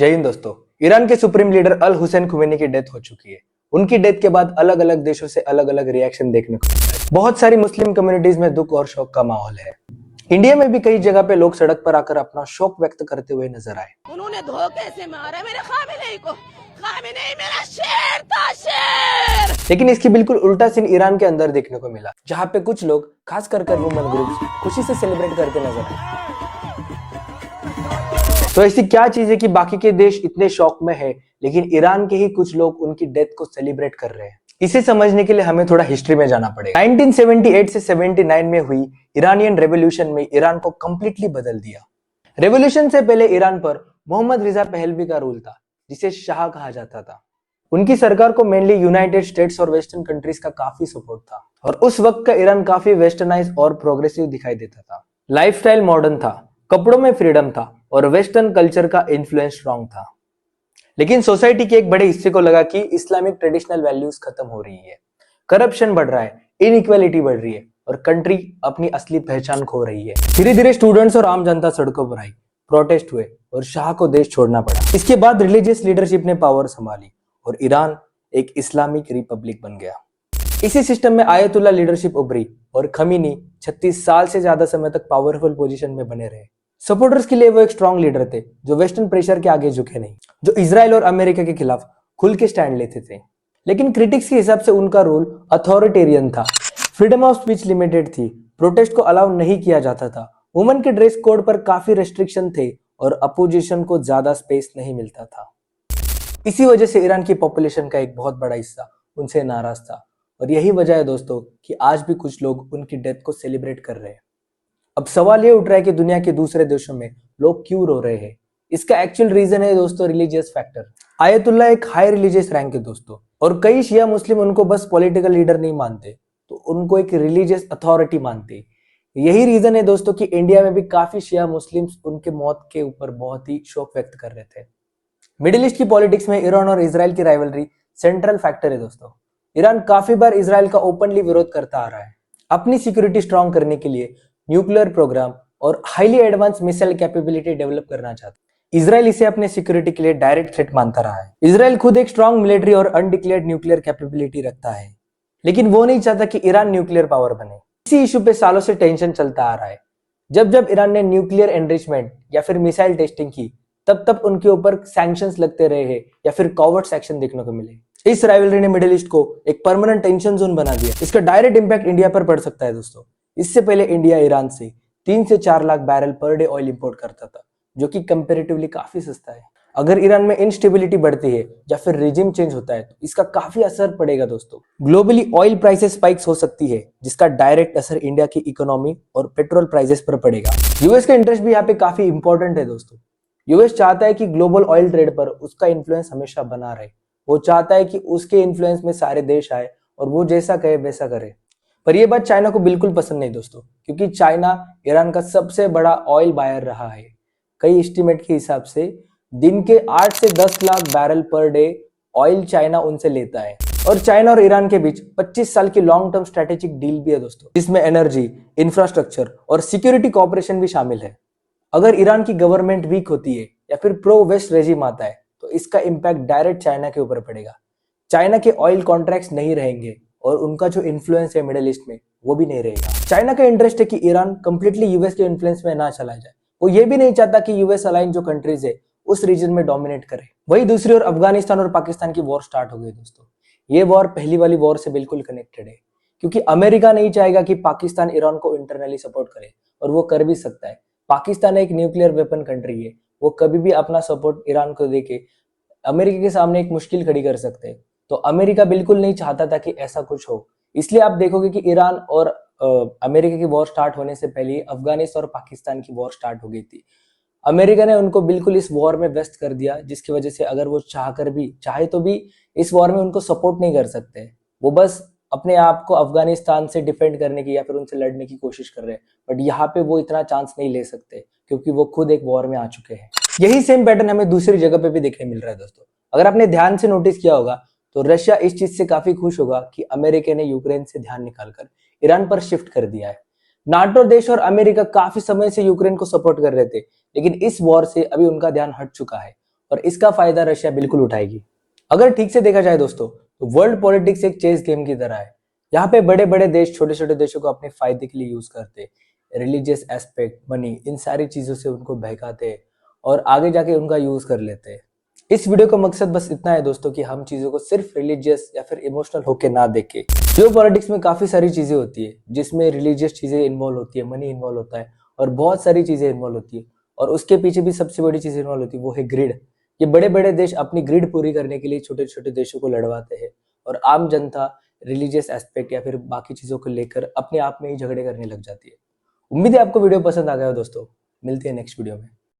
जय हिंद दोस्तों। ईरान के सुप्रीम लीडर अल हुसैन खुमैनी की डेथ हो चुकी है। उनकी डेथ के बाद अलग अलग देशों से अलग अलग रिएक्शन देखने को मिला है। बहुत सारी मुस्लिम कम्युनिटीज में दुख और शोक का माहौल है। इंडिया में भी कई जगह पे लोग सड़क पर आकर अपना शोक व्यक्त करते हुए नजर आए। उन्होंने धोखे से मारा मेरे खामिनेई को। खामिनेई मेरा शेर था, शेर। लेकिन इसकी बिल्कुल उल्टा सीन ईरान के अंदर देखने को मिला, जहाँ पे कुछ लोग खास कर वुमेन ग्रुप्स खुशी से सेलिब्रेट करते नजर आए। तो ऐसी क्या चीज है कि बाकी के देश इतने शौक में है, लेकिन ईरान के ही कुछ लोग उनकी डेथ को सेलिब्रेट कर रहे हैं? इसे समझने के लिए हमें थोड़ा हिस्ट्री में जाना पड़ेगा। 1978 से 79 में हुई ईरानियन रेवोल्यूशन में ईरान को कंप्लीटली बदल दिया। रेवोल्यूशन से पहले ईरान पर मोहम्मद रिजा पहलवी का रूल था, जिसे शाह कहा जाता था। उनकी सरकार को मेनली यूनाइटेड स्टेट्स और वेस्टर्न कंट्रीज का काफी सपोर्ट था, और उस वक्त का ईरान काफी वेस्टर्नाइज और प्रोग्रेसिव दिखाई देता था। लाइफस्टाइल मॉडर्न था, कपड़ों में फ्रीडम था और वेस्टर्न कल्चर का इन्फ्लुएंस स्ट्रॉन्ग था। लेकिन सोसाइटी के एक बड़े हिस्से को लगा कि इस्लामिक ट्रेडिशनल वैल्यूज खत्म हो रही है, करप्शन बढ़ रहा है, इनइक्वालिटी बढ़ रही है और कंट्री अपनी असली पहचान खो रही है। धीरे धीरे स्टूडेंट्स और आम जनता सड़कों पर आई, प्रोटेस्ट हुए और शाह को देश छोड़ना पड़ा। इसके बाद रिलीजियस लीडरशिप ने पावर संभाली और ईरान एक इस्लामिक रिपब्लिक बन गया। इसी सिस्टम में आयतुल्ला लीडरशिप उभरी और खमीनी 36 साल से ज्यादा समय तक पावरफुल पोजीशन में बने रहे। सपोर्टर्स के लिए वो एक स्ट्रॉन्ग लीडर थे, जो वेस्टर्न प्रेशर के आगे झुके नहीं, जो इजराइल और अमेरिका के खिलाफ खुल के स्टैंड लेते थे। लेकिन क्रिटिक्स के हिसाब से उनका रोल अथॉरिटेरियन था। फ्रीडम ऑफ स्पीच लिमिटेड थी, प्रोटेस्ट को अलाउ नहीं किया जाता था, वुमेन के ड्रेस कोड पर काफी रेस्ट्रिक्शन थे और अपोजिशन को ज्यादा स्पेस नहीं मिलता था। इसी वजह से ईरान की पॉपुलेशन का एक बहुत बड़ा हिस्सा उनसे नाराज था, और यही वजह है दोस्तों कि आज भी कुछ लोग उनकी डेथ को सेलिब्रेट कर रहे हैं। अब सवाल ये उठ रहा है कि दुनिया के दूसरे देशों में लोग क्यों रो रहे हैं? इसका एक्चुअल रीजन है दोस्तों रिलीजियस फैक्टर। आयतुल्ला एक हाई रिलीजियस रैंक है दोस्तों, और कई शिया मुस्लिम उनको बस पॉलिटिकल लीडर नहीं मानते, तो उनको एक रिलीजियस अथॉरिटी मानते। यही रीजन है दोस्तों कि इंडिया में भी काफी शिया मुस्लिम्स उनके मौत के ऊपर बहुत ही शोक व्यक्त कर रहे थे। मिडिल ईस्ट की पॉलिटिक्स में ईरान और इजराइल की राइवलरी सेंट्रल फैक्टर है दोस्तों। ईरान काफी बार इजराइल का ओपनली विरोध करता आ रहा है। अपनी सिक्योरिटी स्ट्रॉन्ग करने के लिए न्यूक्लियर प्रोग्राम और highly advance missile capability develop करना चाहता है। इजराइल इसे अपने सिक्योरिटी के लिए डायरेक्ट थ्रेट मानता रहा है। इजराइल खुद एक स्ट्रॉन्ग मिलिट्री और अनडिक्लेयर्ड न्यूक्लियर कैपेबिलिटी रखता है, लेकिन वो नहीं चाहता कि ईरान न्यूक्लियर पावर बने। इसी इशू पे सालों से टेंशन चलता आ रहा है। जब जब ईरान ने न्यूक्लियर एनरिचमेंट या फिर मिसाइल टेस्टिंग की, तब तब उनके ऊपर सैंक्शंस लगते रहे हैं या फिर कॉवर्ट एक्शन देखने को मिले। इस राइवलरी ने मिडिल ईस्ट को एक परमानेंट टेंशन जोन बना दिया। इसका डायरेक्ट इंपैक्ट इंडिया पर पड़ सकता है दोस्तों। इससे पहले इंडिया ईरान से 3 से 4 lakh barrel per day oil import करता था, जो कि कंपैरेटिवली काफी सस्ता है। अगर ईरान में इनस्टेबिलिटी बढ़ती है या फिर रिजिम चेंज होता है, तो इसका काफी असर पड़ेगा दोस्तों। ग्लोबली ऑयल प्राइसेस स्पाइक्स हो सकती है, जिसका डायरेक्ट असर इंडिया की इकोनॉमी और पेट्रोल प्राइसेस पर पड़ेगा। यूएस का इंटरेस्ट भी यहाँ पे काफी इंपॉर्टेंट है दोस्तों। यूएस चाहता है कि ग्लोबल ऑयल ट्रेड पर उसका इन्फ्लुएंस हमेशा बना रहे। वो चाहता है कि उसके इन्फ्लुएंस में सारे देश आए और वो जैसा कहे वैसा करे। पर यह बात चाइना को बिल्कुल पसंद नहीं दोस्तों, क्योंकि चाइना ईरान का सबसे बड़ा ऑयल बायर रहा है। कई एस्टीमेट के हिसाब से दिन के 8 से 10 lakh barrel per day oil China उनसे लेता है। और चाइना और ईरान के बीच 25 साल की लॉन्ग टर्म स्ट्रेटेजिक डील भी है दोस्तों, जिसमें एनर्जी, इंफ्रास्ट्रक्चर और सिक्योरिटी कॉपरेशन भी शामिल है। अगर ईरान की गवर्नमेंट वीक होती है या फिर प्रो वेस्ट रेजिम आता है, तो इसका इंपैक्ट डायरेक्ट चाइना के ऊपर पड़ेगा। चाइना के ऑयल कॉन्ट्रैक्ट्स नहीं रहेंगे और उनका जो इन्फ्लुएंस है मिडिल ईस्ट में, वो भी नहीं रहेगा। चाइना का इंटरेस्ट है कि ईरान कंप्लीटली यूएस के इन्फ्लुएंस में ना चला जाए। वो ये भी नहीं चाहता कि यूएस अलाइन जो कंट्रीज है उस रीजन में डोमिनेट करे। वही दूसरी ओर अफगानिस्तान और पाकिस्तान की वॉर स्टार्ट हो गई दोस्तों। ये वॉर पहली वाली वॉर से बिल्कुल कनेक्टेड है, क्योंकि अमेरिका नहीं चाहेगा कि पाकिस्तान ईरान को इंटरनली सपोर्ट करे, और वो कर भी सकता है। पाकिस्तान एक न्यूक्लियर वेपन कंट्री है, वो कभी भी अपना सपोर्ट ईरान को देके अमेरिका के सामने एक मुश्किल खड़ी कर सकते हैं। तो अमेरिका बिल्कुल नहीं चाहता था कि ऐसा कुछ हो। इसलिए आप देखोगे कि ईरान और अमेरिका की वॉर स्टार्ट होने से पहले अफगानिस्तान और पाकिस्तान की वॉर स्टार्ट हो गई थी। अमेरिका ने उनको बिल्कुल इस वॉर में व्यस्त कर दिया, जिसकी वजह से अगर वो चाहे तो भी इस वॉर में उनको सपोर्ट नहीं कर सकते। वो बस अपने आप को अफगानिस्तान से डिफेंड करने की या फिर उनसे लड़ने की कोशिश कर रहे हैं, बट यहाँ पे वो इतना चांस नहीं ले सकते, क्योंकि वो खुद एक वॉर में आ चुके हैं। यही सेम पैटर्न हमें दूसरी जगह पे भी देखने मिल रहा है दोस्तों। अगर आपने ध्यान से नोटिस किया होगा, तो रशिया इस चीज से काफी खुश होगा कि अमेरिका ने यूक्रेन से ध्यान निकालकर ईरान पर शिफ्ट कर दिया है। नाटो देश और अमेरिका काफी समय से यूक्रेन को सपोर्ट कर रहे थे, लेकिन इस वॉर से अभी उनका ध्यान हट चुका है और इसका फायदा रशिया बिल्कुल उठाएगी। अगर ठीक से देखा जाए दोस्तों, तो वर्ल्ड पॉलिटिक्स एक चेस गेम की तरह है। यहाँ पे बड़े बड़े देश छोटे छोटे देशों को अपने फायदे के लिए यूज करते, रिलीजियस एस्पेक्ट, मनी, इन सारी चीजों से उनको बहकाते और आगे जाके उनका यूज कर लेते हैं। इस वीडियो का मकसद बस इतना है दोस्तों कि हम चीजों को सिर्फ रिलीजियस या फिर इमोशनल होके ना देखें। जियो पॉलिटिक्स में काफी सारी चीजें होती है, जिसमें रिलीजियस चीजें इन्वॉल्व होती है, मनी इन्वॉल्व होता है और बहुत सारी चीजें इन्वॉल्व होती है। और उसके पीछे भी सबसे बड़ी चीज इन्वॉल्व होती है, वो है ग्रिड। ये बड़े बड़े देश अपनी ग्रिड पूरी करने के लिए छोटे छोटे देशों को लड़वाते हैं और आम जनता रिलीजियस एस्पेक्ट या फिर बाकी चीजों को लेकर अपने आप में ही झगड़े करने लग जाती है। उम्मीद है आपको वीडियो पसंद आ गया हो दोस्तों। मिलते हैं नेक्स्ट वीडियो में।